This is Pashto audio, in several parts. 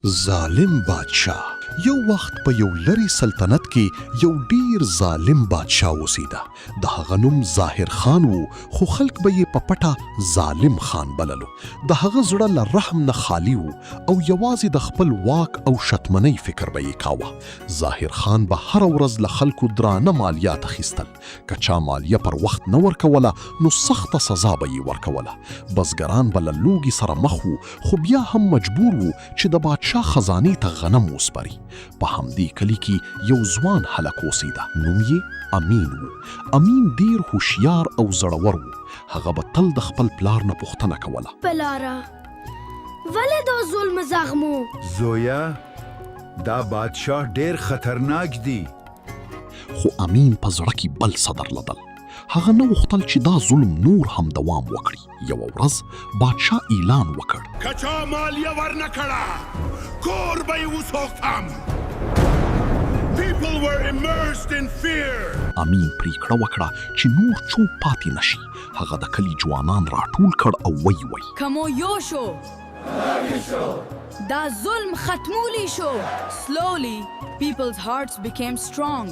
ظالم بادشاه. یو وخت په یو لری سلطنت کې یو ډیر ظالم بادشاه اوسیده. د هغه نوم ظاهر خان وو، خو خلک به یې په پټه ظالم خان بللو. د هغه زړه له رحم نه خالی وو او یوازې د خپل واک او شتمنۍ فکر به یې کاوه. ظاهر خان به هر ورځ له خلکو درانه مالیات اخیستل. که چا مالیه پر وخت نه ورکوله نو سخته سزا به یې ورکوله. بزګران به له لوږې سره مخ وو، خو بیا هم مجبور وو چې د بادشاه خزانې ته غنم وسپاري. په همدې کلی کې یو ځوان هلک اوسیده. نوم یې امین وو. امین ډیر هوښیار او زړور وو. هغه به تل د خپل پلار نه پوښتنه کوله. پلاره ولې دا ظلم زغمو؟ زویا دا بادشاه ډیر خطرناک دی. خو امین په زړه کې بل څه درلودل. هغه نه غوښتل چې دا ظلم نور هم دوام وکړي. یوه ورځ بادشاه اعلان وکړ، که چا مالیه ورنه کړه کور به یې وسوځم. People were immersed in fear. امین پریکړه وکړه چې نور چوپ پاتې نشي. هغه د کلي ځوانان راټول کړ او وی کمو یو شو دا ظلم ختمولی شو. Slowly people's hearts became strong.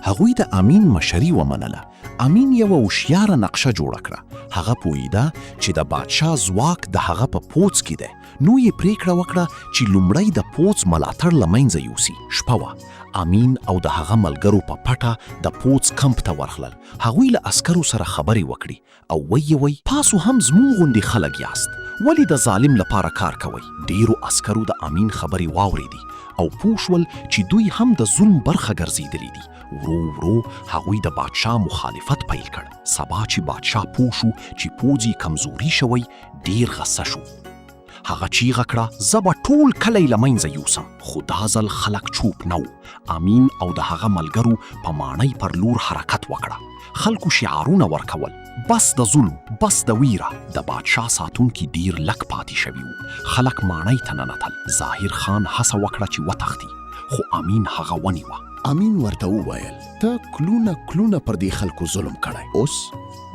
هغوی د امین مشري ومنله. امین یوه هوښیاره نقشه جوړه کړه. هغه پوهیده چې د بادشاه ځواک د هغه په پوځ کې دی. نو یې پریکړه وکړه چې لومړی د پوځ ملاتړ له منځه یوسي. شپه وه. امین او د هغه ملګرو په پټه د پوځ کمپ ته ورغلل. هغوی له عسکرو سره خبرې وکړي او وی تاسو هم زموږ غوندې خلک یاست، ولې د ظالم لپاره کار کوئ؟ ډیرو عسکرو د امین خبرې واورېدې او پوه شول چې دوی هم د ظلم برخه ګرځېدلي دي. ورو ورو هغوی د بادشاه مخالفت پیل کړ. سبا چې بادشاه پوه شو چې پوځ یې کمزوري شوی، ډیر غصه شو. هغه چیغه کړه، زه به ټول کلی له منځه یوسم. خو دا ځل خلک چوپ نه وو. امین او د هغه ملګرو په ماڼۍ پر لور حرکت وکړه. خلکو شعارونه ورکول، بس د ظلم، بس د ویره. د بادشاه ساتونکي ډیر لږ پاتې شوي وو. خلک ماڼۍ ته ننوتل. ظاهر خان هڅه وکړه چې وتښتي، خو امین هغه ونیوه. امین ورته وویل، ته کلونه پر دې خلکو ظلم کړی، اوس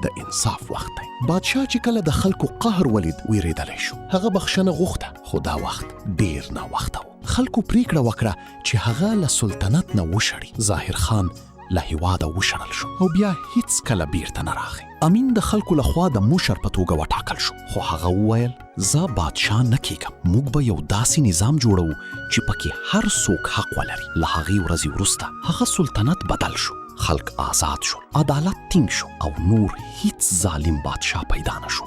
د انصاف وخت دی. بادشاه چې کله د خلکو قهر ولید ویریدلی شو. هغه بخښنه غوښته، خو دا وخت ډیر ناوخته و. خلکو پریکړه وکړه چې هغه له سلطنت نه وشړي. ظاهر خان له هیواده وشړل شو او بیا هیڅ کله بیرته نه راغی. امین د خلکو لخوا د مشر په توګه وټاکل شو، خو هغه وویل، زه بادشاه نه کیږم. موږ به یو داسې نظام جوړو چې پکې هر څوک حق ولري. له هغې ورځې وروسته هغه سلطنت بدل شو. خلک آزاد شول، عدالت ټینګ شو او نور هیڅ ظالم بادشاه پیدا نه شو.